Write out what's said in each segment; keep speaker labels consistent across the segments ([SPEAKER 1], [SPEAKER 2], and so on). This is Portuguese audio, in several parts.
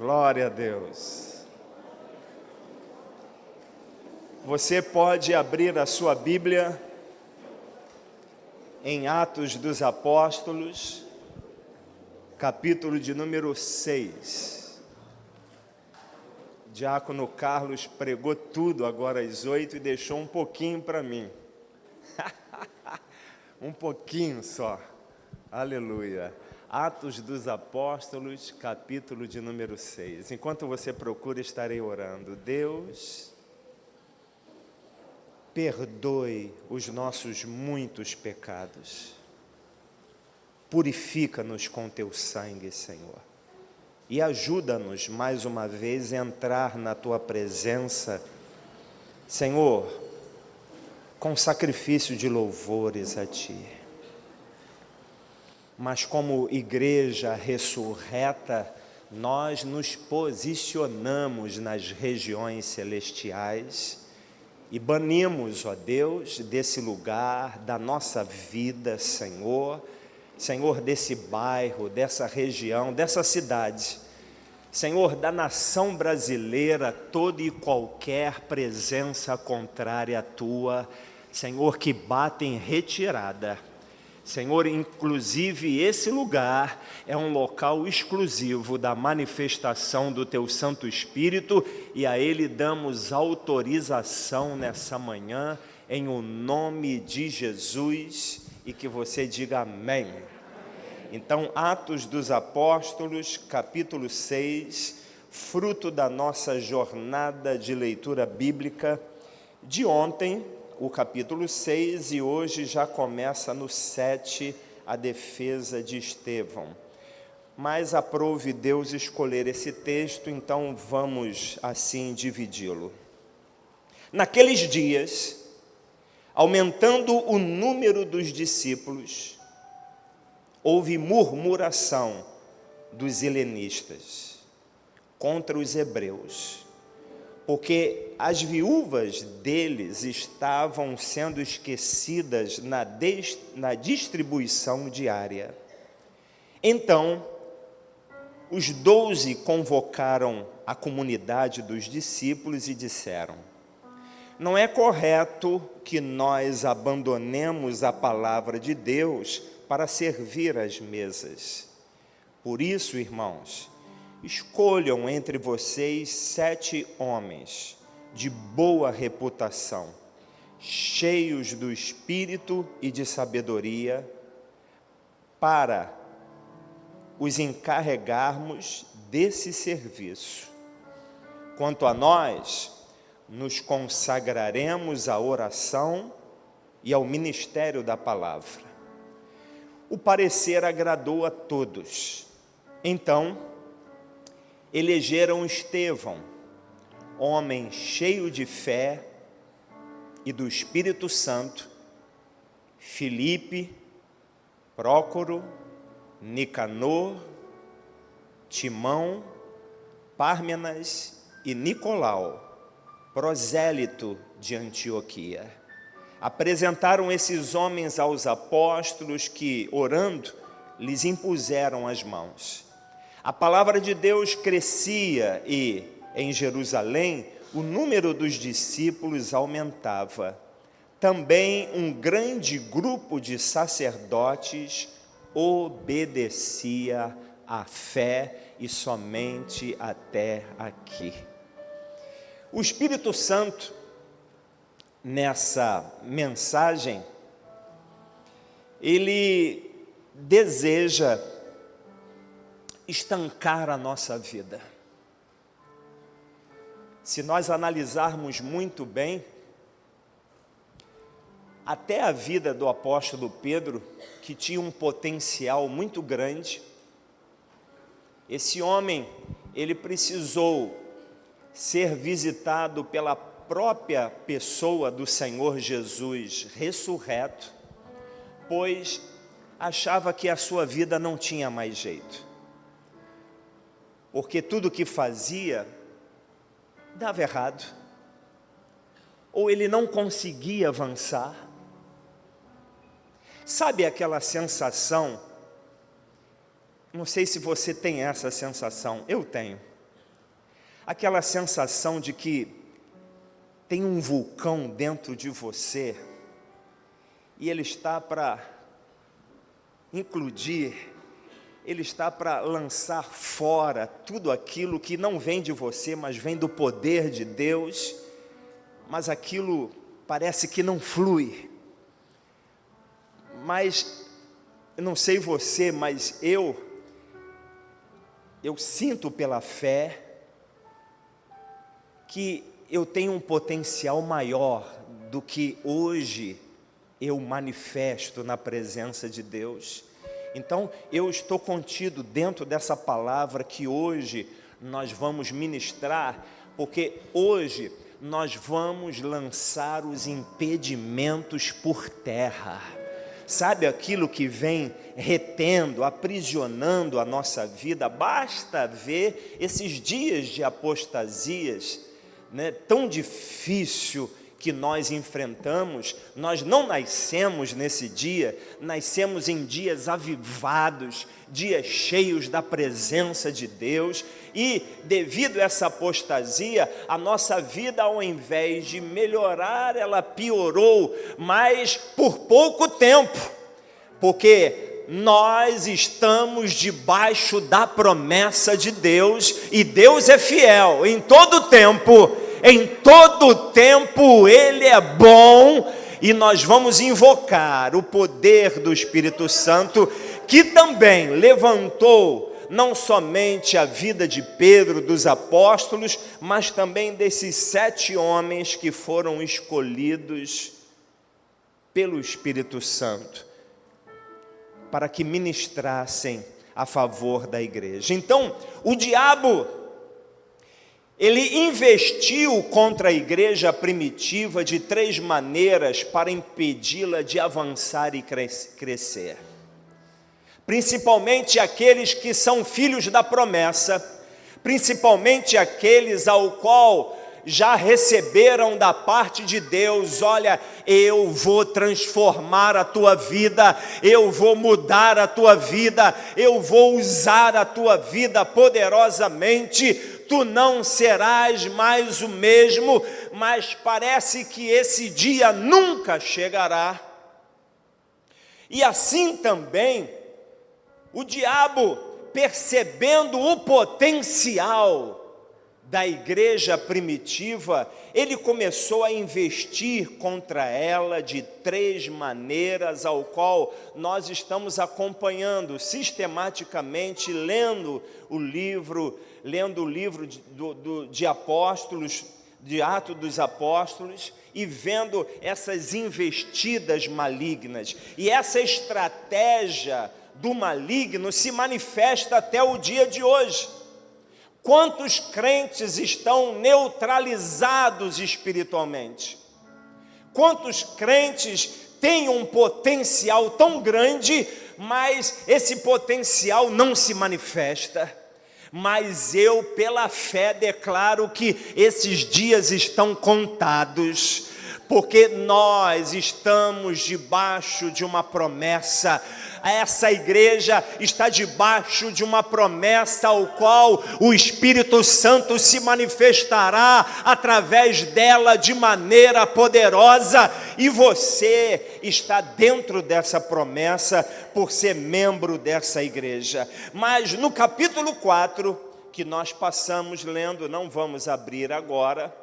[SPEAKER 1] Glória a Deus. Você pode abrir a sua Bíblia em Atos dos Apóstolos, capítulo de número 6. Diácono Carlos pregou tudo agora às 8 e deixou um pouquinho para mim. Um pouquinho só. Aleluia. Atos dos Apóstolos, capítulo de número 6. Enquanto você procura, estarei orando. Deus, perdoe os nossos muitos pecados. Purifica-nos com teu sangue, Senhor. E ajuda-nos mais uma vez a entrar na tua presença, Senhor, com sacrifício de louvores a ti. Mas como igreja ressurreta, nós nos posicionamos nas regiões celestiais e banimos, ó Deus, desse lugar, da nossa vida, Senhor, desse bairro, dessa região, dessa cidade, Senhor, da nação brasileira, toda e qualquer presença contrária à tua, Senhor, que bate em retirada. Senhor, inclusive esse lugar é um local exclusivo da manifestação do Teu Santo Espírito e a Ele damos autorização nessa manhã, em o nome de Jesus, e que você diga amém. Então, Atos dos Apóstolos, capítulo 6, fruto da nossa jornada de leitura bíblica de ontem, o capítulo 6, e hoje já começa no 7, a defesa de Estevão. Mas aprouve Deus escolher esse texto, então vamos assim dividi-lo. Naqueles dias, aumentando o número dos discípulos, houve murmuração dos helenistas contra os hebreus, porque as viúvas deles estavam sendo esquecidas na distribuição diária. Então, os 12 convocaram a comunidade dos discípulos e disseram: não é correto que nós abandonemos a palavra de Deus para servir às mesas. Por isso, irmãos, escolham entre vocês 7 homens de boa reputação, cheios do Espírito e de sabedoria, para os encarregarmos desse serviço. Quanto a nós, nos consagraremos à oração e ao ministério da palavra. O parecer agradou a todos. Então, elegeram Estevão, homem cheio de fé e do Espírito Santo, Filipe, Prócoro, Nicanor, Timão, Pármenas e Nicolau, prosélito de Antioquia. Apresentaram esses homens aos apóstolos que, orando, lhes impuseram as mãos. A palavra de Deus crescia e, em Jerusalém, o número dos discípulos aumentava. Também um grande grupo de sacerdotes obedecia à fé e somente até aqui. O Espírito Santo, nessa mensagem, ele deseja estancar a nossa vida. Se nós analisarmos muito bem, até a vida do apóstolo Pedro, que tinha um potencial muito grande, esse homem, ele precisou ser visitado pela própria pessoa do Senhor Jesus ressurreto, pois achava que a sua vida não tinha mais jeito. Porque tudo que fazia dava errado, ou ele não conseguia avançar. Sabe aquela sensação? Não sei se você tem essa sensação, eu tenho. aquela sensação de que tem um vulcão dentro de você e ele está para implodir, ele está para lançar fora tudo aquilo que não vem de você, mas vem do poder de Deus, mas aquilo parece que não flui. Mas, eu não sei você, mas eu sinto pela fé que eu tenho um potencial maior do que hoje eu manifesto na presença de Deus. Então, eu estou contido dentro dessa palavra que hoje nós vamos ministrar, porque hoje nós vamos lançar os impedimentos por terra. Sabe aquilo que vem retendo, aprisionando a nossa vida? Basta ver esses dias de apostasias, né, tão difícil que nós enfrentamos. Nós não nascemos nesse dia, nascemos em dias avivados, dias cheios da presença de Deus, e devido a essa apostasia, a nossa vida, ao invés de melhorar, ela piorou, mas por pouco tempo, porque nós estamos debaixo da promessa de Deus, e Deus é fiel em todo tempo. Em todo tempo Ele é bom, e nós vamos invocar o poder do Espírito Santo, que também levantou não somente a vida de Pedro, dos apóstolos, mas também desses 7 homens que foram escolhidos pelo Espírito Santo para que ministrassem a favor da igreja. Então, o diabo, ele investiu contra a igreja primitiva de 3 maneiras para impedi-la de avançar e crescer. Principalmente aqueles que são filhos da promessa, principalmente aqueles ao qual já receberam da parte de Deus: olha, eu vou transformar a tua vida, eu vou mudar a tua vida, eu vou usar a tua vida poderosamente, tu não serás mais o mesmo. Mas parece que esse dia nunca chegará. E assim também, o diabo, percebendo o potencial da igreja primitiva, ele começou a investir contra ela de 3 maneiras, ao qual nós estamos acompanhando sistematicamente, lendo o livro de Apóstolos, de Atos dos Apóstolos, e vendo essas investidas malignas. E essa estratégia do maligno se manifesta até o dia de hoje. Quantos crentes estão neutralizados espiritualmente? Quantos crentes têm um potencial tão grande, mas esse potencial não se manifesta? Mas eu, pela fé, declaro que esses dias estão contados, porque nós estamos debaixo de uma promessa. Essa igreja está debaixo de uma promessa, ao qual o Espírito Santo se manifestará através dela de maneira poderosa, e você está dentro dessa promessa por ser membro dessa igreja. Mas no capítulo 4, que nós passamos lendo, não vamos abrir agora,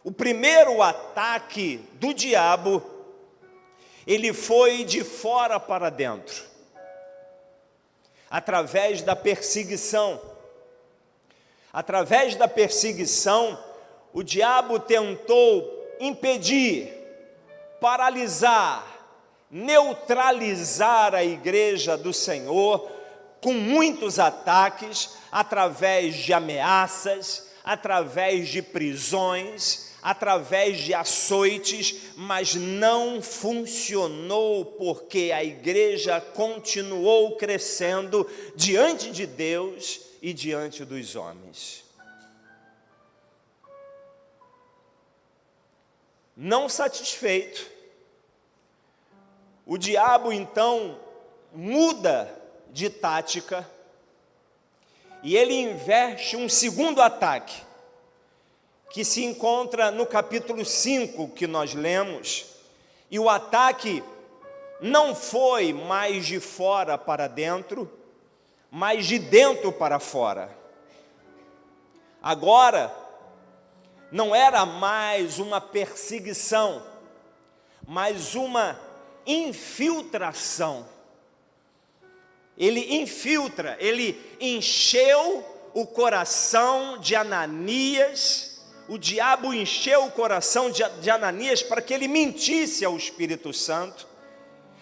[SPEAKER 1] o primeiro ataque do diabo, ele foi de fora para dentro, através da perseguição. Através da perseguição, o diabo tentou impedir, paralisar, neutralizar a igreja do Senhor, com muitos ataques, através de ameaças, através de prisões, através de açoites, mas não funcionou, porque a igreja continuou crescendo diante de Deus e diante dos homens. Não satisfeito, o diabo então muda de tática, e ele investe um segundo ataque. que se encontra no capítulo 5 que nós lemos, e o ataque não foi mais de fora para dentro, mas de dentro para fora. Agora, não era mais uma perseguição, mas uma infiltração. Ele infiltra, ele encheu o coração de Ananias. O diabo encheu o coração de Ananias para que ele mentisse ao Espírito Santo.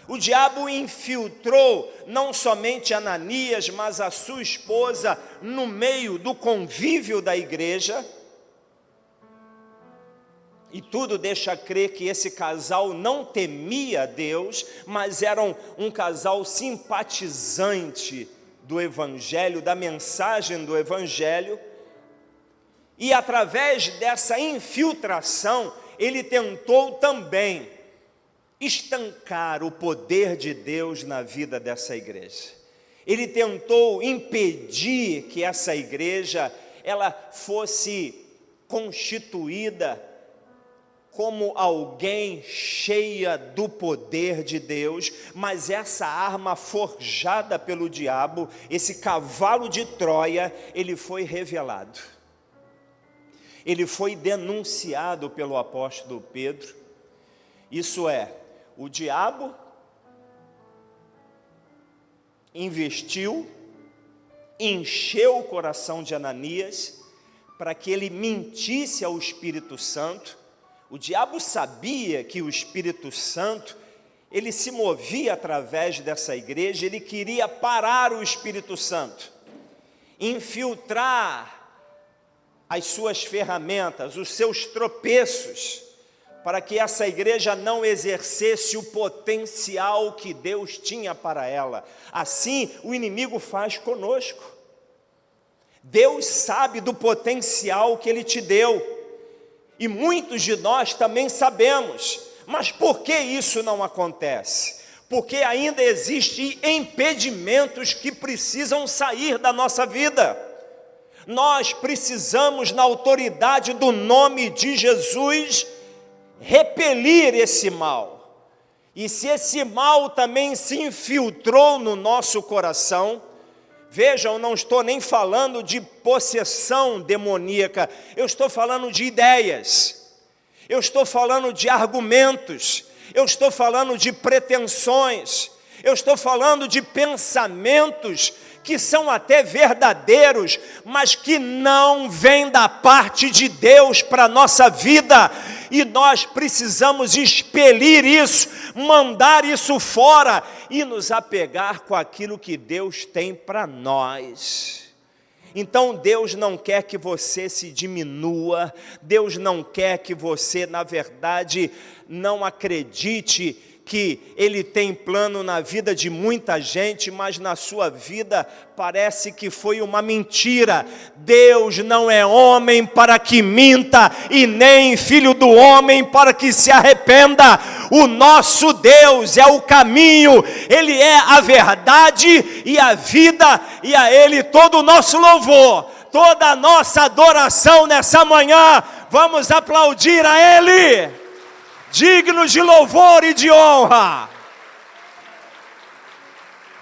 [SPEAKER 1] O diabo infiltrou não somente Ananias, mas a sua esposa no meio do convívio da igreja. E tudo deixa crer que esse casal não temia Deus, mas era um casal simpatizante do Evangelho, da mensagem do Evangelho. E através dessa infiltração, ele tentou também estancar o poder de Deus na vida dessa igreja. Ele tentou impedir que essa igreja ela fosse constituída como alguém cheia do poder de Deus, mas essa arma forjada pelo diabo, esse cavalo de Troia, ele foi revelado. Ele foi denunciado pelo apóstolo Pedro. Isso é, o diabo investiu, encheu o coração de Ananias para que ele mentisse ao Espírito Santo. O diabo sabia que o Espírito Santo, ele se movia através dessa igreja, ele queria parar o Espírito Santo, infiltrar as suas ferramentas, os seus tropeços, para que essa igreja não exercesse o potencial que Deus tinha para ela. Assim, o inimigo faz conosco. Deus sabe do potencial que Ele te deu, e muitos de nós também sabemos, mas por que isso não acontece? Porque ainda existem impedimentos que precisam sair da nossa vida. Nós precisamos, na autoridade do nome de Jesus, repelir esse mal. E se esse mal também se infiltrou no nosso coração, vejam, eu não estou nem falando de possessão demoníaca, eu estou falando de ideias, eu estou falando de argumentos, eu estou falando de pretensões, eu estou falando de pensamentos que são até verdadeiros, mas que não vêm da parte de Deus para a nossa vida, e nós precisamos expelir isso, mandar isso fora, e nos apegar com aquilo que Deus tem para nós. Então Deus não quer que você se diminua, Deus não quer que você, na verdade, não acredite que Ele tem plano na vida de muita gente, mas na sua vida parece que foi uma mentira. Deus não é homem para que minta, e nem filho do homem para que se arrependa. O nosso Deus é o caminho, Ele é a verdade e a vida, e a Ele todo o nosso louvor, toda a nossa adoração nessa manhã. Vamos aplaudir a Ele, dignos de louvor e de honra.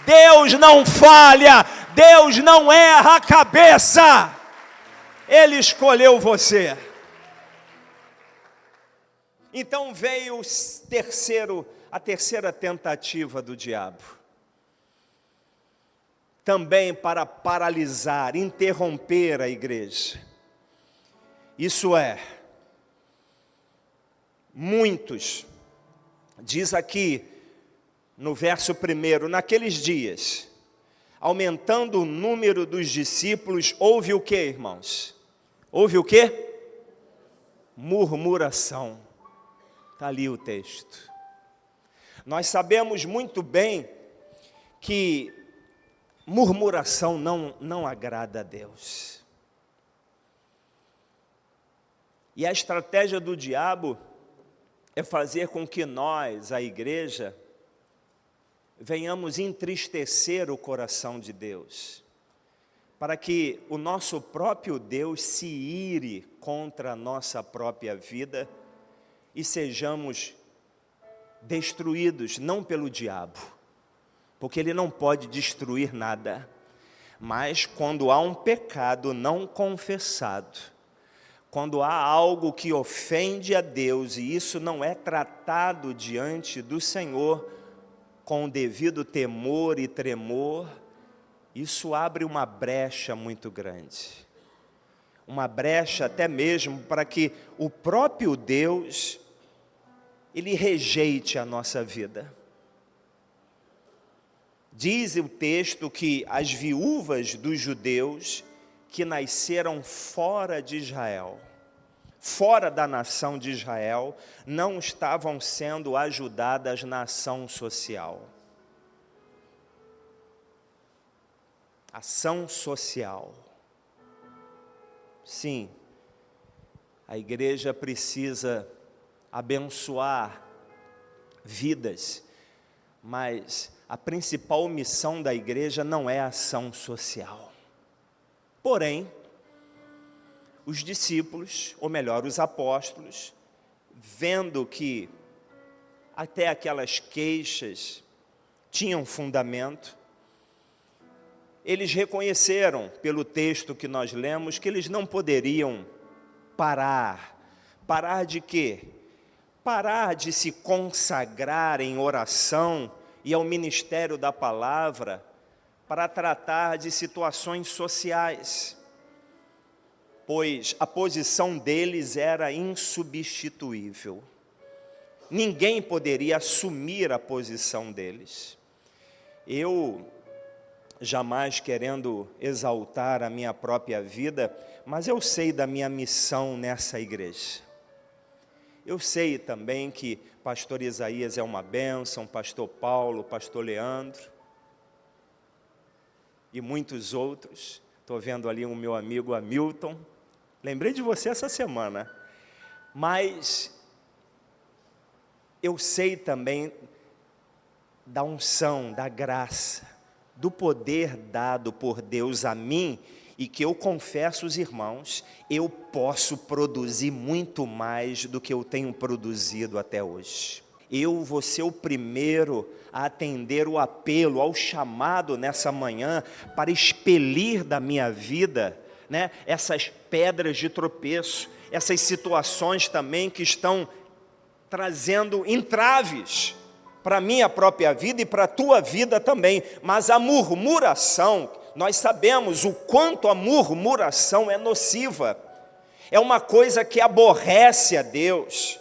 [SPEAKER 1] Deus não falha, Deus não erra a cabeça, Ele escolheu você. Então veio a terceira tentativa do diabo, também para paralisar, interromper a igreja. Isso é, muitos, diz aqui no verso 1, naqueles dias, aumentando o número dos discípulos, houve o que, irmãos? Houve o que? Murmuração. Está ali o texto. Nós sabemos muito bem que murmuração não agrada a Deus. E a estratégia do diabo é fazer com que nós, a igreja, venhamos entristecer o coração de Deus, para que o nosso próprio Deus se ire contra a nossa própria vida e sejamos destruídos, não pelo diabo, porque ele não pode destruir nada, mas quando há um pecado não confessado, quando há algo que ofende a Deus e isso não é tratado diante do Senhor com o devido temor e tremor, isso abre uma brecha muito grande. Uma brecha até mesmo para que o próprio Deus, ele rejeite a nossa vida. Diz o texto que as viúvas dos judeus que nasceram fora de Israel, fora da nação de Israel, não estavam sendo ajudadas na ação social. Ação social. Sim, a igreja precisa abençoar vidas, mas a principal missão da igreja não é a ação social. Porém, os discípulos, ou melhor, os apóstolos, vendo que até aquelas queixas tinham fundamento, eles reconheceram, pelo texto que nós lemos, que eles não poderiam parar. Parar de quê? Parar de se consagrar em oração e ao ministério da palavra para tratar de situações sociais, pois a posição deles era insubstituível. Ninguém poderia assumir a posição deles. Eu, jamais querendo exaltar a minha própria vida, mas eu sei da minha missão nessa igreja. Eu sei também que pastor Isaías é uma bênção, pastor Paulo, pastor Leandro e muitos outros. Estou vendo ali o meu amigo Hamilton. Lembrei de você essa semana. Mas eu sei também da unção, da graça, do poder dado por Deus a mim, e que eu confesso aos irmãos, eu posso produzir muito mais do que eu tenho produzido até hoje. Eu vou ser o primeiro a atender o apelo, ao chamado nessa manhã, para expelir da minha vida, né, essas pedras de tropeço, essas situações também que estão trazendo entraves para a minha própria vida e para a tua vida também. Mas a murmuração, nós sabemos o quanto a murmuração é nociva, é uma coisa que aborrece a Deus,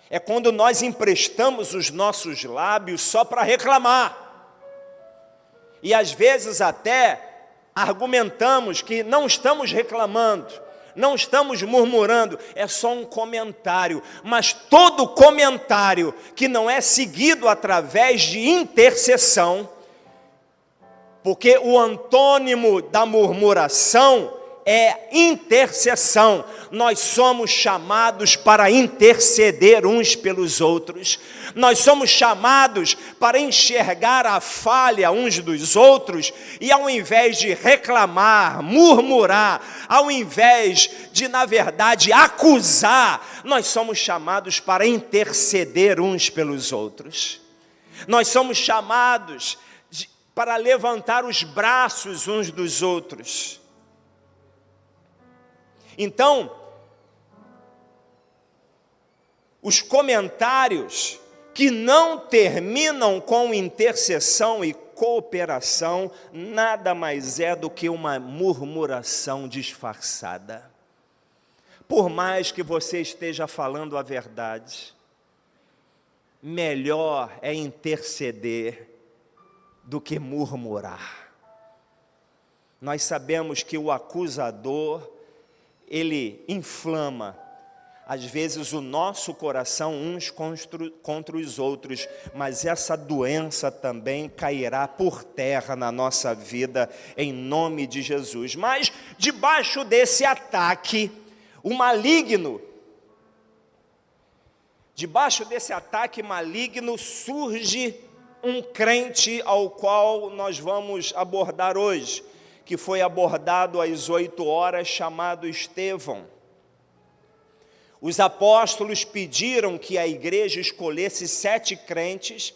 [SPEAKER 1] é quando nós emprestamos os nossos lábios só para reclamar, e às vezes até argumentamos que não estamos reclamando, não estamos murmurando, é só um comentário, mas todo comentário que não é seguido através de intercessão, porque o antônimo da murmuração é intercessão. Nós somos chamados para interceder uns pelos outros. Nós somos chamados para enxergar a falha uns dos outros e, ao invés de reclamar, murmurar, ao invés de, na verdade, acusar, nós somos chamados para interceder uns pelos outros. Nós somos chamados para levantar os braços uns dos outros. Então, os comentários que não terminam com intercessão e cooperação, nada mais é do que uma murmuração disfarçada. Por mais que você esteja falando a verdade, melhor é interceder do que murmurar. Nós sabemos que o acusador, ele inflama, às vezes, o nosso coração uns contra os outros, mas essa doença também cairá por terra na nossa vida, em nome de Jesus. Mas, debaixo desse ataque, o maligno, surge um crente ao qual nós vamos abordar hoje, que foi abordado às 8 horas, chamado Estevão. Os apóstolos pediram que a igreja escolhesse 7 crentes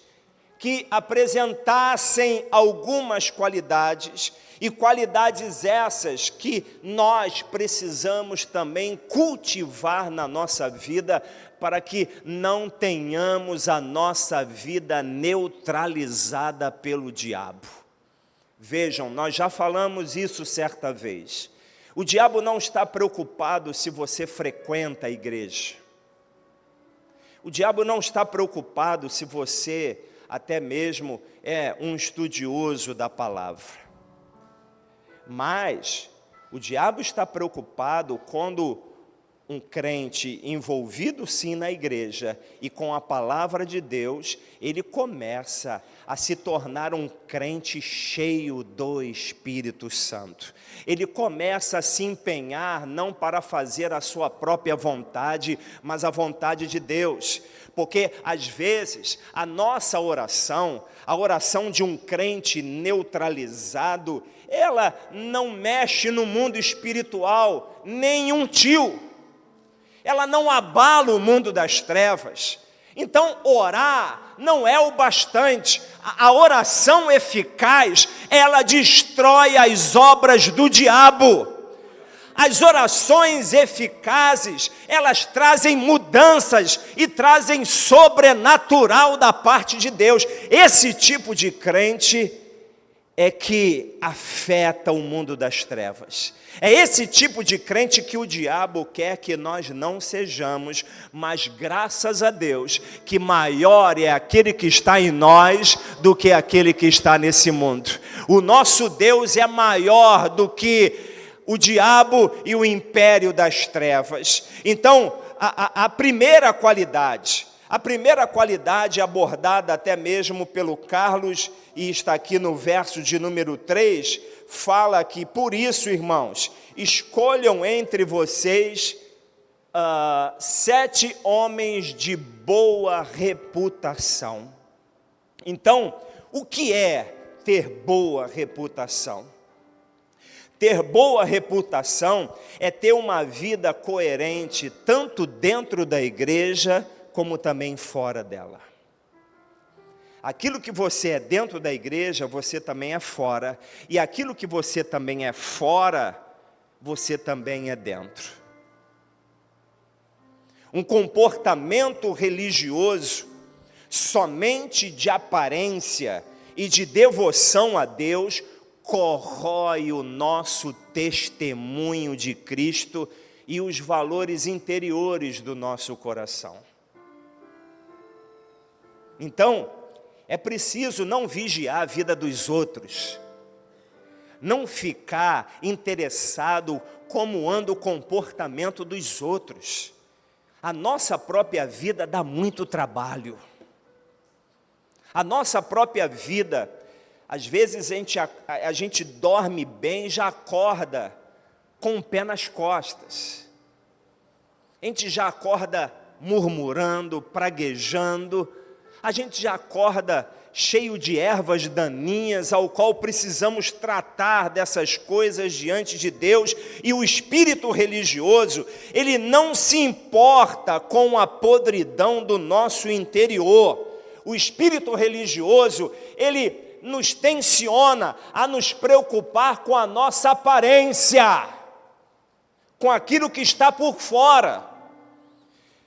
[SPEAKER 1] que apresentassem algumas qualidades, e qualidades essas que nós precisamos também cultivar na nossa vida, para que não tenhamos a nossa vida neutralizada pelo diabo. Vejam, nós já falamos isso certa vez. O diabo não está preocupado se você frequenta a igreja. O diabo não está preocupado se você até mesmo é um estudioso da palavra. Mas o diabo está preocupado quando um crente envolvido sim na igreja e com a palavra de Deus, ele começa a se tornar um crente cheio do Espírito Santo. Ele começa a se empenhar não para fazer a sua própria vontade, mas a vontade de Deus. Porque às vezes a nossa oração, a oração de um crente neutralizado, ela não mexe no mundo espiritual, nem um tio. Ela não abala o mundo das trevas. Então, orar não é o bastante. A oração eficaz, ela destrói as obras do diabo. As orações eficazes, elas trazem mudanças e trazem sobrenatural da parte de Deus. Esse tipo de crente é que afeta o mundo das trevas. É esse tipo de crente que o diabo quer que nós não sejamos, mas graças a Deus, que maior é aquele que está em nós do que aquele que está nesse mundo. O nosso Deus é maior do que o diabo e o império das trevas. Então, a primeira qualidade abordada até mesmo pelo Carlos, e está aqui no verso de número 3, fala que, por isso, irmãos, escolham entre vocês 7 homens de boa reputação. Então, o que é ter boa reputação? Ter boa reputação é ter uma vida coerente, tanto dentro da igreja, como também fora dela. Aquilo que você é dentro da igreja, você também é fora. E aquilo que você também é fora, você também é dentro. Um comportamento religioso, somente de aparência e de devoção a Deus, corrói o nosso testemunho de Cristo e os valores interiores do nosso coração. Então, é preciso não vigiar a vida dos outros, não ficar interessado como anda o comportamento dos outros. A nossa própria vida dá muito trabalho. A nossa própria vida, às vezes a gente dorme bem e já acorda com o pé nas costas. A gente já acorda murmurando, praguejando. A gente já acorda cheio de ervas daninhas, ao qual precisamos tratar dessas coisas diante de Deus. E o espírito religioso, ele não se importa com a podridão do nosso interior. O espírito religioso, ele nos tensiona a nos preocupar com a nossa aparência, com aquilo que está por fora.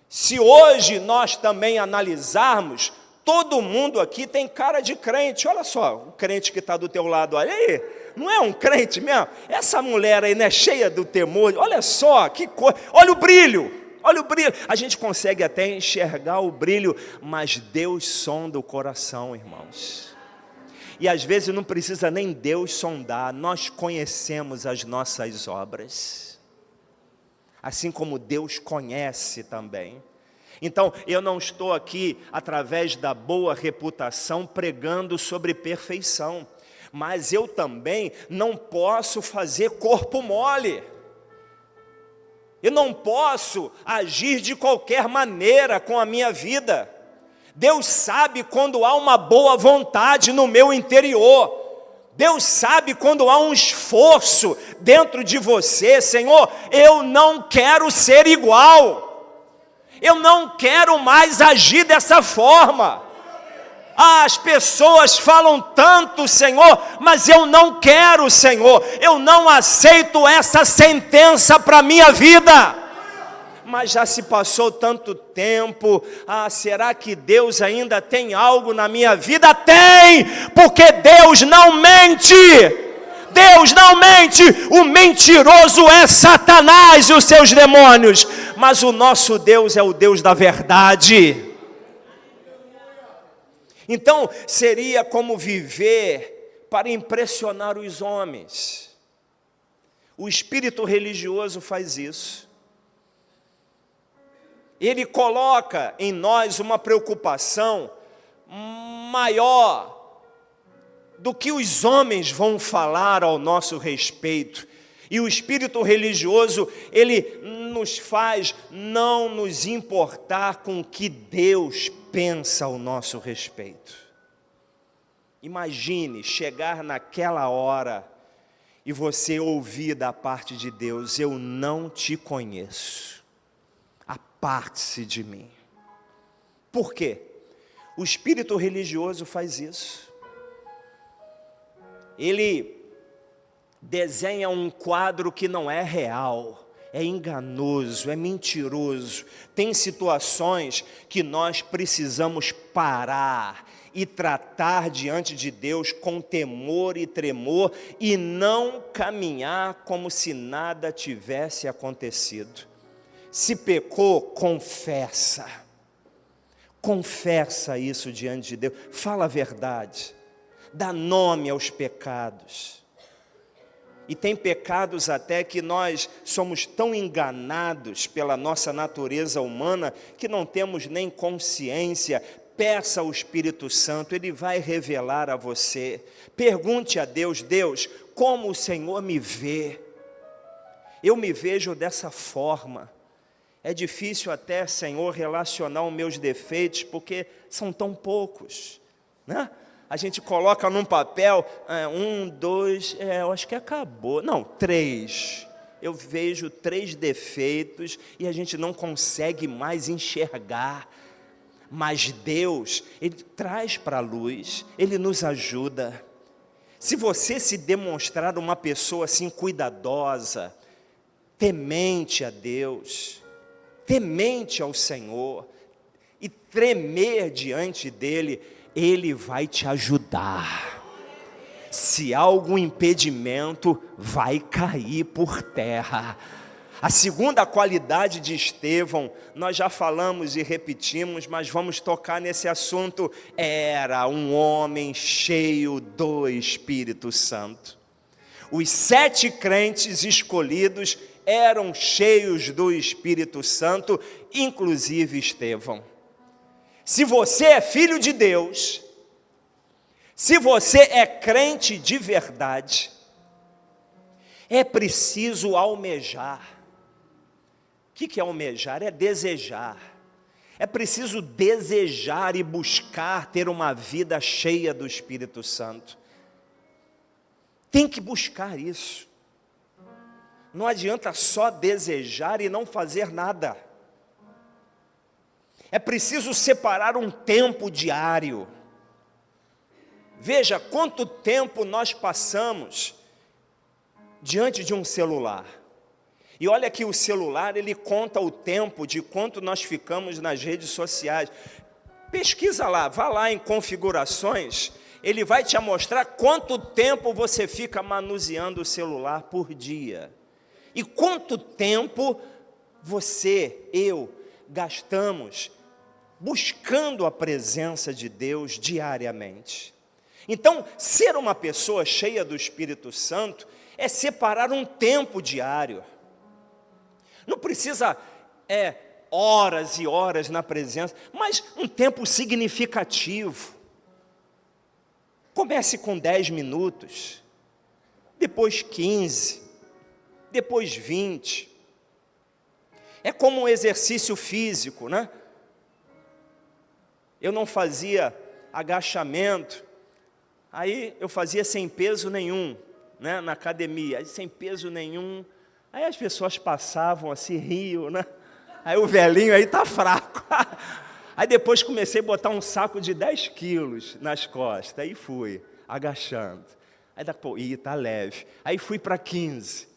[SPEAKER 1] Se hoje nós também analisarmos, todo mundo aqui tem cara de crente. Olha só, o crente que está do teu lado, olha aí, não é um crente mesmo? Essa mulher aí, né, cheia do temor, olha só, que coisa, olha o brilho, a gente consegue até enxergar o brilho, mas Deus sonda o coração, irmãos. E às vezes não precisa nem Deus sondar, nós conhecemos as nossas obras, assim como Deus conhece também. Então, eu não estou aqui, através da boa reputação, pregando sobre perfeição, mas eu também não posso fazer corpo mole. Eu não posso agir de qualquer maneira com a minha vida. Deus sabe quando há uma boa vontade no meu interior. Deus sabe quando há um esforço dentro de você, Senhor, eu não quero ser igual, eu não quero mais agir dessa forma. As pessoas falam tanto, Senhor, mas eu não quero, Senhor, eu não aceito essa sentença para a minha vida. Mas já se passou tanto tempo, será que Deus ainda tem algo na minha vida? Tem, porque Deus não mente, Deus não mente, o mentiroso é Satanás e os seus demônios, mas o nosso Deus é o Deus da verdade. Então, seria como viver para impressionar os homens. O espírito religioso faz isso. Ele coloca em nós uma preocupação maior do que os homens vão falar ao nosso respeito. E o espírito religioso, ele nos faz não nos importar com o que Deus pensa ao nosso respeito. Imagine chegar naquela hora e você ouvir da parte de Deus: eu não te conheço, aparte-se de mim. Por quê? O espírito religioso faz isso. Ele desenha um quadro que não é real, é enganoso, é mentiroso. Tem situações que nós precisamos parar e tratar diante de Deus com temor e tremor e não caminhar como se nada tivesse acontecido. Se pecou, confessa. Confessa isso diante de Deus. Fala a verdade. Dá nome aos pecados. E tem pecados até que nós somos tão enganados pela nossa natureza humana que não temos nem consciência. Peça ao Espírito Santo, Ele vai revelar a você. Pergunte a Deus: Deus, como o Senhor me vê? Eu me vejo dessa forma. É difícil até, Senhor, relacionar os meus defeitos, porque são tão poucos, né? A gente coloca num papel, 1, 2, eu acho que acabou. Não, 3. Eu vejo 3 defeitos e a gente não consegue mais enxergar. Mas Deus, Ele traz para a luz, Ele nos ajuda. Se você se demonstrar uma pessoa assim cuidadosa, temente a Deus, temente ao Senhor e tremer diante dEle, Ele vai te ajudar. Se há algum impedimento, vai cair por terra. A segunda qualidade de Estevão, nós já falamos e repetimos, mas vamos tocar nesse assunto. Era um homem cheio do Espírito Santo. Os 7 crentes escolhidos eram cheios do Espírito Santo, inclusive Estevão. Se você é filho de Deus, se você é crente de verdade, é preciso almejar. O que é almejar? É desejar. É preciso desejar e buscar ter uma vida cheia do Espírito Santo. Tem que buscar isso. Não adianta só desejar e não fazer nada. É preciso separar um tempo diário. Veja quanto tempo nós passamos diante de um celular. E olha que o celular, ele conta o tempo de quanto nós ficamos nas redes sociais. Pesquisa lá, vá lá em configurações, ele vai te mostrar quanto tempo você fica manuseando o celular por dia. E quanto tempo você, eu, gastamos buscando a presença de Deus diariamente. Então, ser uma pessoa cheia do Espírito Santo é separar um tempo diário. Não precisa horas e horas na presença, mas um tempo significativo. Comece com 10 minutos, depois 15, depois 20. É como um exercício físico, né? Eu não fazia agachamento Aí eu fazia sem peso nenhum, né, na academia, aí sem peso nenhum. Aí as pessoas passavam assim, riam, né? Aí o velhinho aí tá fraco. Aí depois comecei a botar um saco de 10 quilos nas costas, aí fui agachando. Aí daqui a pouco, tá leve. Aí fui para 15,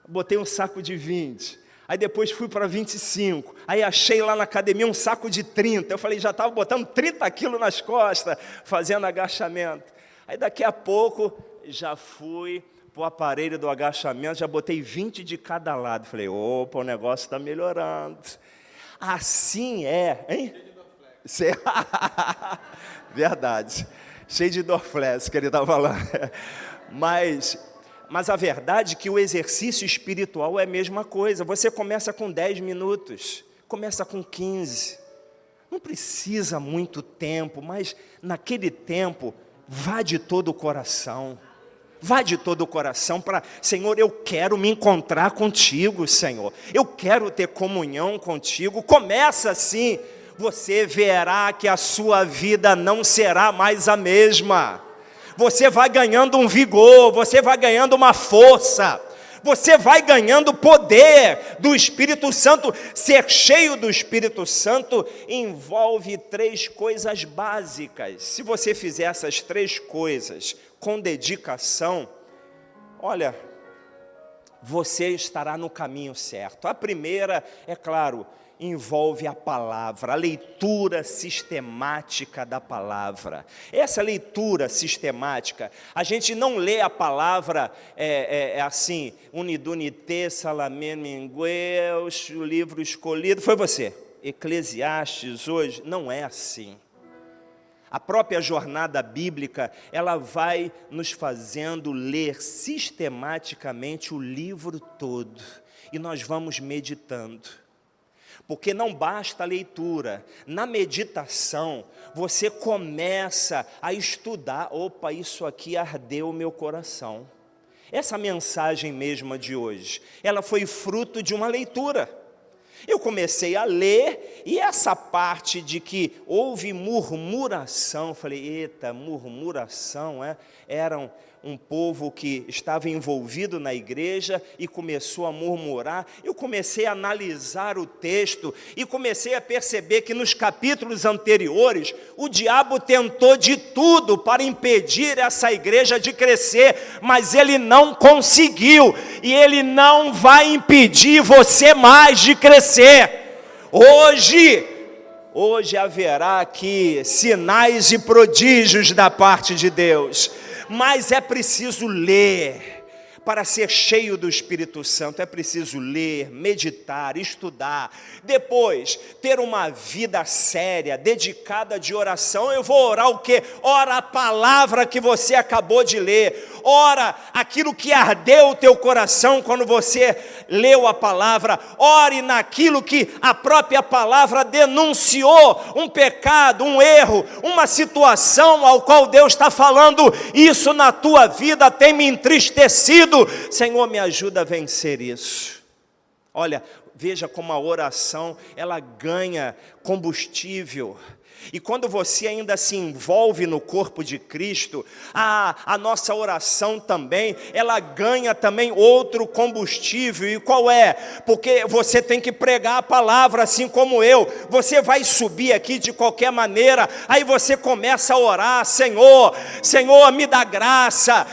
[SPEAKER 1] botei um saco de 20. Aí depois fui para 25, aí achei lá na academia um saco de 30. Eu falei, já estava botando 30 quilos nas costas, fazendo agachamento. Aí daqui a pouco, já fui para o aparelho do agachamento, já botei 20 de cada lado. Falei, opa, o negócio está melhorando. Assim é, hein? Verdade, cheio de Dorflex que ele estava falando. Mas a verdade é que o exercício espiritual é a mesma coisa. Você começa com 10 minutos, começa com 15. Não precisa muito tempo, mas naquele tempo, vá de todo o coração. Vá de todo o coração para, Senhor, eu quero me encontrar contigo, Senhor. Eu quero ter comunhão contigo. Começa assim, você verá que a sua vida não será mais a mesma. Você vai ganhando um vigor, você vai ganhando uma força, você vai ganhando poder do Espírito Santo. Ser cheio do Espírito Santo envolve 3 coisas básicas. Se você fizer essas 3 coisas com dedicação, olha, você estará no caminho certo. A primeira, é claro, envolve a palavra, a leitura sistemática da palavra. Essa leitura sistemática, a gente não lê a palavra assim, unidunité, salamé, mingueus, o livro escolhido, foi você, Eclesiastes hoje, não é assim. A própria jornada bíblica, ela vai nos fazendo ler sistematicamente o livro todo, e nós vamos meditando. Porque não basta a leitura, na meditação, você começa a estudar, opa, isso aqui ardeu o meu coração. Essa mensagem mesma de hoje, ela foi fruto de uma leitura. Eu comecei a ler, e essa parte de que houve murmuração, eu falei, eita, murmuração, eram um povo que estava envolvido na igreja e começou a murmurar. Eu comecei a analisar o texto e comecei a perceber que nos capítulos anteriores, o diabo tentou de tudo para impedir essa igreja de crescer, mas ele não conseguiu, e ele não vai impedir você mais de crescer. Hoje haverá aqui sinais e prodígios da parte de Deus, mas é preciso ler. Para ser cheio do Espírito Santo é preciso ler, meditar, estudar, depois ter uma vida séria, dedicada de oração. Eu vou orar o quê? Ora a palavra que você acabou de ler, ora aquilo que ardeu o teu coração quando você leu a palavra, ore naquilo que a própria palavra denunciou, um pecado, um erro, uma situação ao qual Deus está falando, isso na tua vida tem me entristecido, Senhor, me ajuda a vencer isso. Olha, veja como a oração, ela ganha combustível. E quando você ainda se envolve no corpo de Cristo, a nossa oração também, ela ganha também outro combustível. E qual é? Porque você tem que pregar a palavra, assim como eu. Você vai subir aqui de qualquer maneira, aí você começa a orar, Senhor, me dá graça,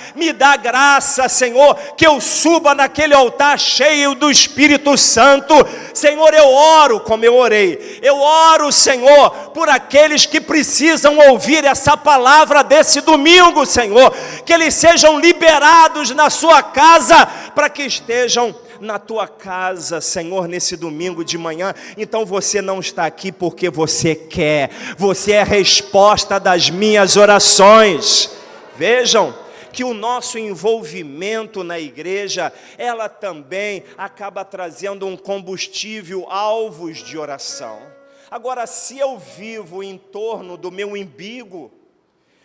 [SPEAKER 1] Senhor, que eu suba naquele altar cheio do Espírito Santo. Senhor, eu oro como eu orei, eu oro, Senhor, por aqueles que precisam ouvir essa palavra desse domingo, Senhor, que eles sejam liberados na sua casa, para que estejam na tua casa, Senhor, nesse domingo de manhã. Então você não está aqui porque você quer, você é a resposta das minhas orações. Vejam que o nosso envolvimento na igreja, ela também acaba trazendo um combustível, alvos de oração. Agora, se eu vivo em torno do meu umbigo,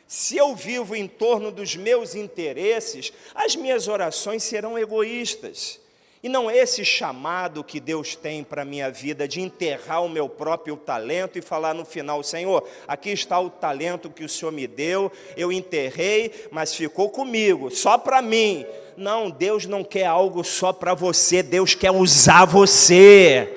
[SPEAKER 1] se eu vivo em torno dos meus interesses, as minhas orações serão egoístas. E não é esse chamado que Deus tem para a minha vida, de enterrar o meu próprio talento e falar no final: Senhor, aqui está o talento que o Senhor me deu, eu enterrei, mas ficou comigo, só para mim. Não, Deus não quer algo só para você, Deus quer usar você.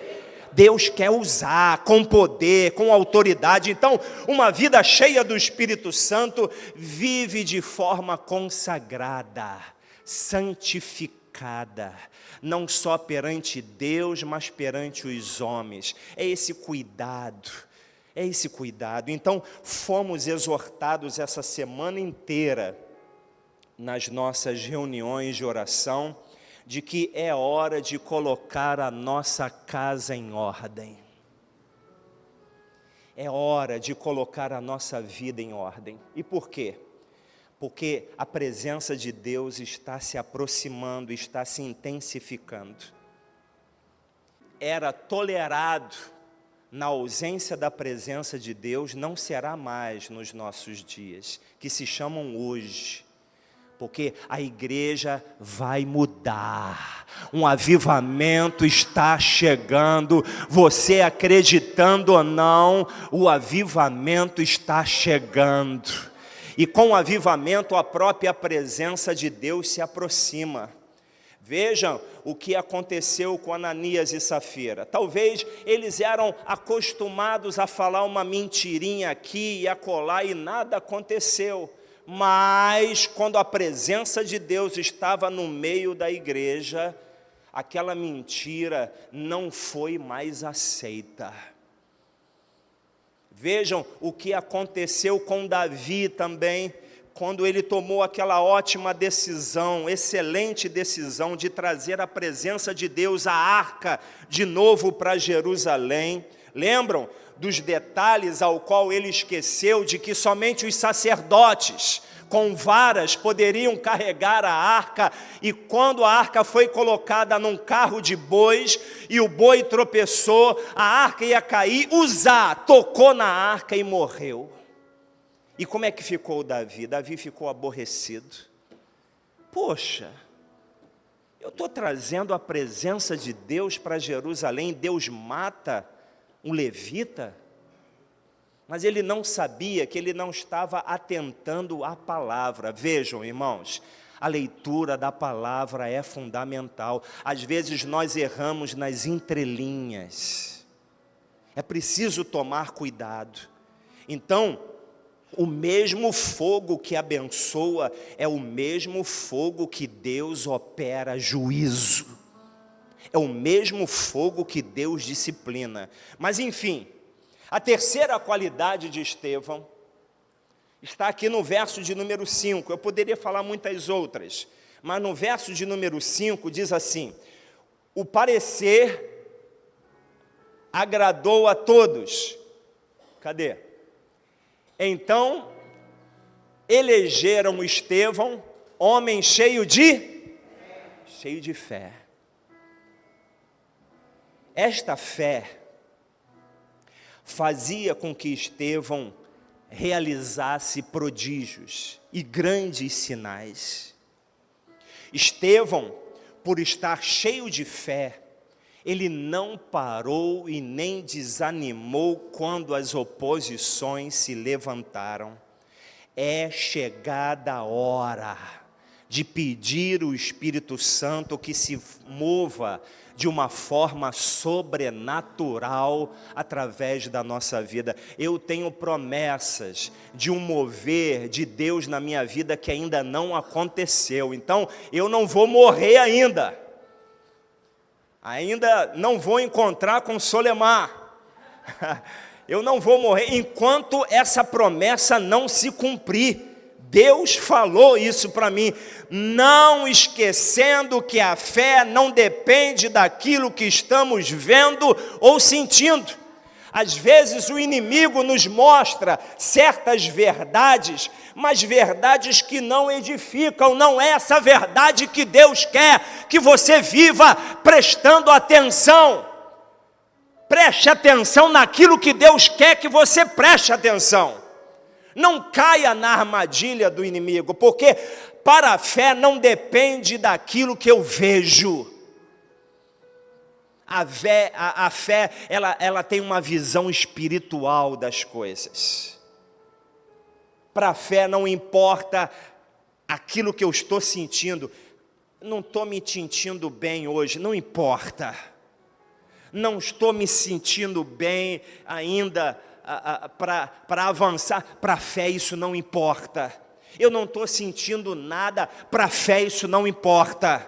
[SPEAKER 1] Deus quer usar com poder, com autoridade. Então, uma vida cheia do Espírito Santo vive de forma consagrada, santificada, não só perante Deus, mas perante os homens. É esse cuidado. Então, fomos exortados essa semana inteira, nas nossas reuniões de oração, de que é hora de colocar a nossa casa em ordem. É hora de colocar a nossa vida em ordem. E por quê? Porque a presença de Deus está se aproximando, está se intensificando. Era tolerado na ausência da presença de Deus, não será mais nos nossos dias, que se chamam hoje. Porque a igreja vai mudar, um avivamento está chegando, você acreditando ou não, o avivamento está chegando, e com o avivamento a própria presença de Deus se aproxima. Vejam o que aconteceu com Ananias e Safira. Talvez eles eram acostumados a falar uma mentirinha aqui e acolá e nada aconteceu. Mas quando a presença de Deus estava no meio da igreja, aquela mentira não foi mais aceita. Vejam o que aconteceu com Davi também, quando ele tomou aquela ótima decisão, excelente decisão de trazer a presença de Deus, a arca, de novo para Jerusalém. Lembram dos detalhes ao qual ele esqueceu, de que somente os sacerdotes com varas poderiam carregar a arca, e quando a arca foi colocada num carro de bois, e o boi tropeçou, a arca ia cair, Uzá tocou na arca e morreu. E como é que ficou Davi? Davi ficou aborrecido. Poxa, eu estou trazendo a presença de Deus para Jerusalém, Deus mata um levita? Mas ele não sabia que ele não estava atentando à palavra. Vejam, irmãos, a leitura da palavra é fundamental. Às vezes nós erramos nas entrelinhas. É preciso tomar cuidado. Então, o mesmo fogo que abençoa é o mesmo fogo que Deus opera juízo. É o mesmo fogo que Deus disciplina. Mas enfim, a terceira qualidade de Estevão está aqui no verso de número 5. Eu poderia falar muitas outras, mas no verso de número 5 diz assim: o parecer agradou a todos. Cadê? Então, elegeram Estevão, homem cheio de fé. Esta fé fazia com que Estevão realizasse prodígios e grandes sinais. Estevão, por estar cheio de fé, ele não parou e nem desanimou quando as oposições se levantaram. É chegada a hora de pedir o Espírito Santo que se mova de uma forma sobrenatural através da nossa vida. Eu tenho promessas de um mover de Deus na minha vida que ainda não aconteceu. Então, eu não vou morrer ainda. Ainda não vou encontrar com Solemar. Eu não vou morrer enquanto essa promessa não se cumprir. Deus falou isso para mim, não esquecendo que a fé não depende daquilo que estamos vendo ou sentindo. Às vezes o inimigo nos mostra certas verdades, mas verdades que não edificam. Não é essa verdade que Deus quer que você viva prestando atenção. Preste atenção naquilo que Deus quer que você preste atenção. Não caia na armadilha do inimigo, porque para a fé não depende daquilo que eu vejo. A fé, ela tem uma visão espiritual das coisas. Para a fé não importa aquilo que eu estou sentindo. Não estou me sentindo bem hoje, não importa. Não estou me sentindo bem ainda para avançar. Para a fé isso não importa. Eu não estou sentindo nada, para a fé isso não importa.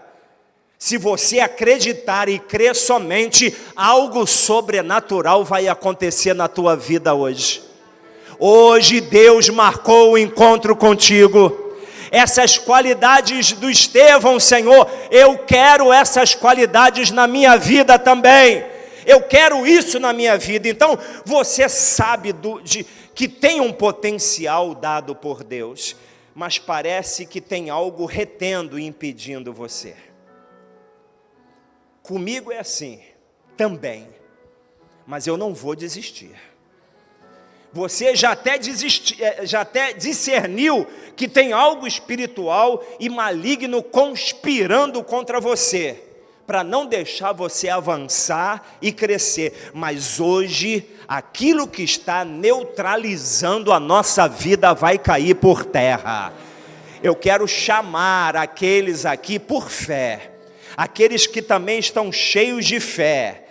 [SPEAKER 1] Se você acreditar e crer somente, algo sobrenatural vai acontecer na tua vida hoje. Hoje Deus marcou o encontro contigo. Essas qualidades do Estevão, Senhor, eu quero essas qualidades na minha vida também. Eu quero isso na minha vida. Então, você sabe que tem um potencial dado por Deus, mas parece que tem algo retendo e impedindo você. Comigo é assim, também, mas eu não vou desistir. Você já até discerniu que tem algo espiritual e maligno conspirando contra você, para não deixar você avançar e crescer. Mas hoje, aquilo que está neutralizando a nossa vida vai cair por terra. Eu quero chamar aqueles aqui por fé, aqueles que também estão cheios de fé.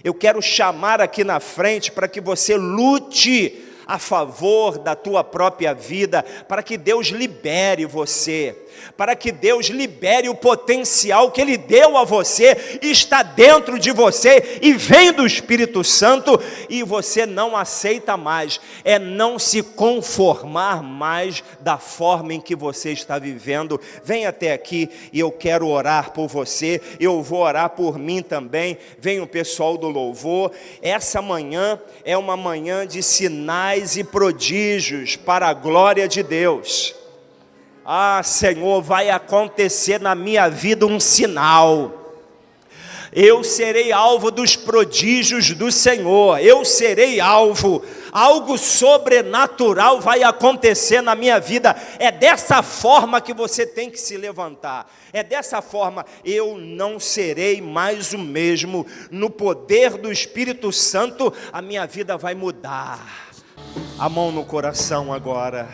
[SPEAKER 1] Eu quero chamar aqui na frente para que você lute a favor da tua própria vida, para que Deus libere você, para que Deus libere o potencial que Ele deu a você, está dentro de você e vem do Espírito Santo, e você não aceita mais, é não se conformar mais da forma em que você está vivendo. Vem até aqui e eu quero orar por você, eu vou orar por mim também. Vem o pessoal do louvor. Essa manhã é uma manhã de sinais e prodígios para a glória de Deus. Ah, Senhor, vai acontecer na minha vida um sinal. Eu serei alvo dos prodígios do Senhor. Eu serei alvo. Algo sobrenatural vai acontecer na minha vida. É dessa forma que você tem que se levantar. É dessa forma. Eu não serei mais o mesmo. No poder do Espírito Santo, a minha vida vai mudar. A mão no coração agora.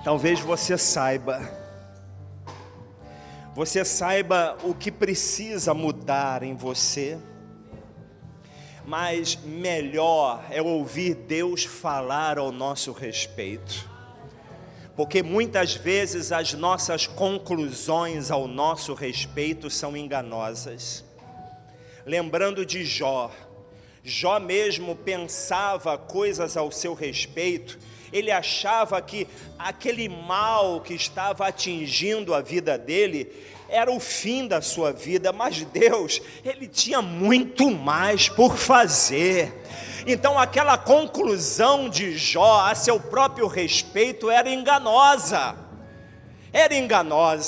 [SPEAKER 1] Talvez você saiba o que precisa mudar em você, mas melhor é ouvir Deus falar ao nosso respeito, porque muitas vezes as nossas conclusões ao nosso respeito são enganosas. Lembrando de Jó mesmo pensava coisas ao seu respeito. Ele achava que aquele mal que estava atingindo a vida dele era o fim da sua vida, mas Deus, Ele tinha muito mais por fazer. Então aquela conclusão de Jó a seu próprio respeito era enganosa.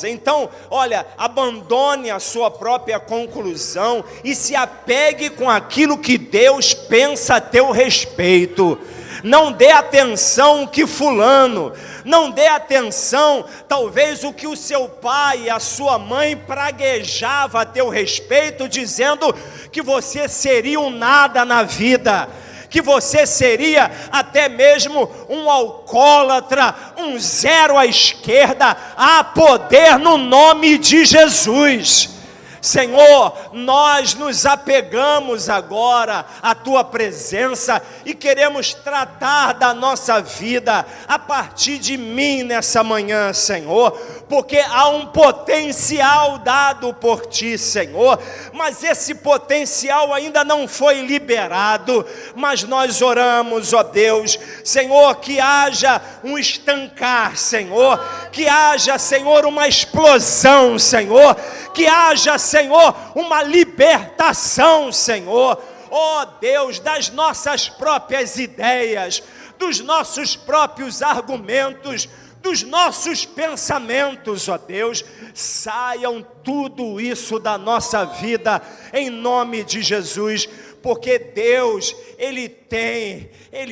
[SPEAKER 1] Então, olha, abandone a sua própria conclusão e se apegue com aquilo que Deus pensa a teu respeito. Não dê atenção que fulano, não dê atenção talvez o que o seu pai e a sua mãe praguejava a teu respeito, dizendo que você seria um nada na vida, que você seria até mesmo um alcoólatra, um zero à esquerda. Há poder no nome de Jesus. Senhor, nós nos apegamos agora à Tua presença e queremos tratar da nossa vida a partir de mim nessa manhã, Senhor, porque há um potencial dado por Ti, Senhor, mas esse potencial ainda não foi liberado. Mas nós oramos, ó Deus, Senhor, que haja um estancar, Senhor, que haja, Senhor, uma explosão, Senhor, que haja, Senhor, uma libertação, Senhor, ó Deus, das nossas próprias ideias, dos nossos próprios argumentos, dos nossos pensamentos, ó Deus, saiam tudo isso da nossa vida, em nome de Jesus, porque Deus, Ele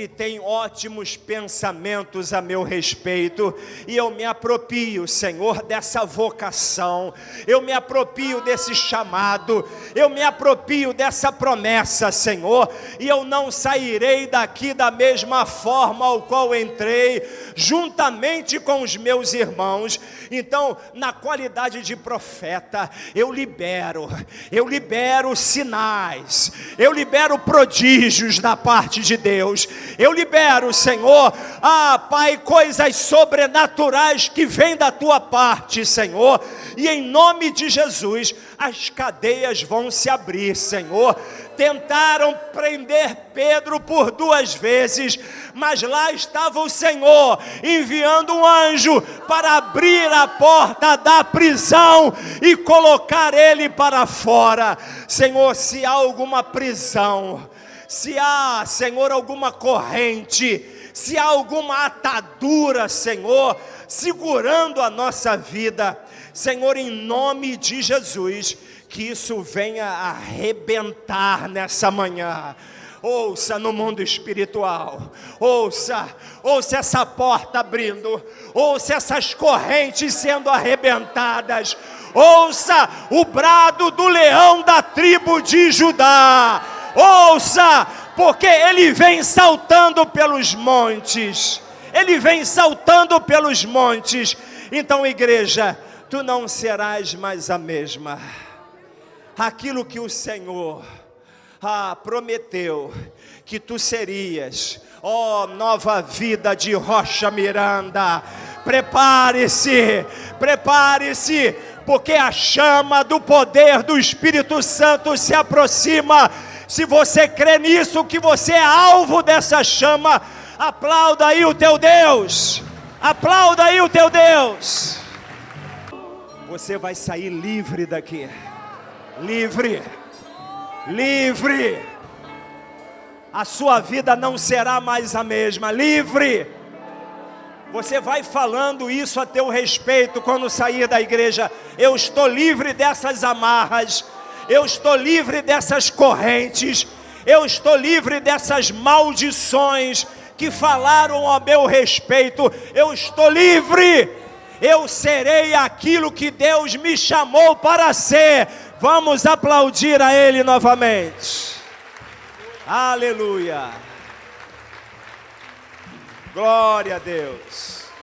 [SPEAKER 1] tem ótimos pensamentos a meu respeito, e eu me aproprio, Senhor, dessa vocação, eu me aproprio desse chamado, eu me aproprio dessa promessa, Senhor, e eu não sairei daqui da mesma forma ao qual entrei, juntamente com os meus irmãos. Então, na qualidade de profeta, eu libero sinais, eu libero prodígios da parte de Deus, eu libero, Senhor, Pai, coisas sobrenaturais que vêm da tua parte, Senhor, e em nome de Jesus, as cadeias vão se abrir, Senhor. Tentaram prender Pedro por 2 vezes, mas lá estava o Senhor enviando um anjo para abrir a porta da prisão e colocar ele para fora. Senhor, se há alguma prisão, se há, Senhor, alguma corrente, se há alguma atadura, Senhor, segurando a nossa vida, Senhor, em nome de Jesus, que isso venha a arrebentar nessa manhã. Ouça no mundo espiritual, ouça essa porta abrindo, ouça essas correntes sendo arrebentadas, ouça o brado do leão da tribo de Judá, ouça, porque ele vem saltando pelos montes, ele vem saltando pelos montes. Então, igreja, tu não serás mais a mesma. Aquilo que o Senhor prometeu que tu serias, nova vida de Rocha Miranda, prepare-se, porque a chama do poder do Espírito Santo se aproxima. Se você crê nisso, que você é alvo dessa chama, aplauda aí o teu Deus, aplauda aí o teu Deus. Você vai sair livre daqui, livre. A sua vida não será mais a mesma, livre. Você vai falando isso a teu respeito quando sair da igreja. Eu estou livre dessas amarras, eu estou livre dessas correntes, eu estou livre dessas maldições que falaram a meu respeito. Eu estou livre, eu serei aquilo que Deus me chamou para ser. Vamos aplaudir a Ele novamente. Aleluia. Glória a Deus.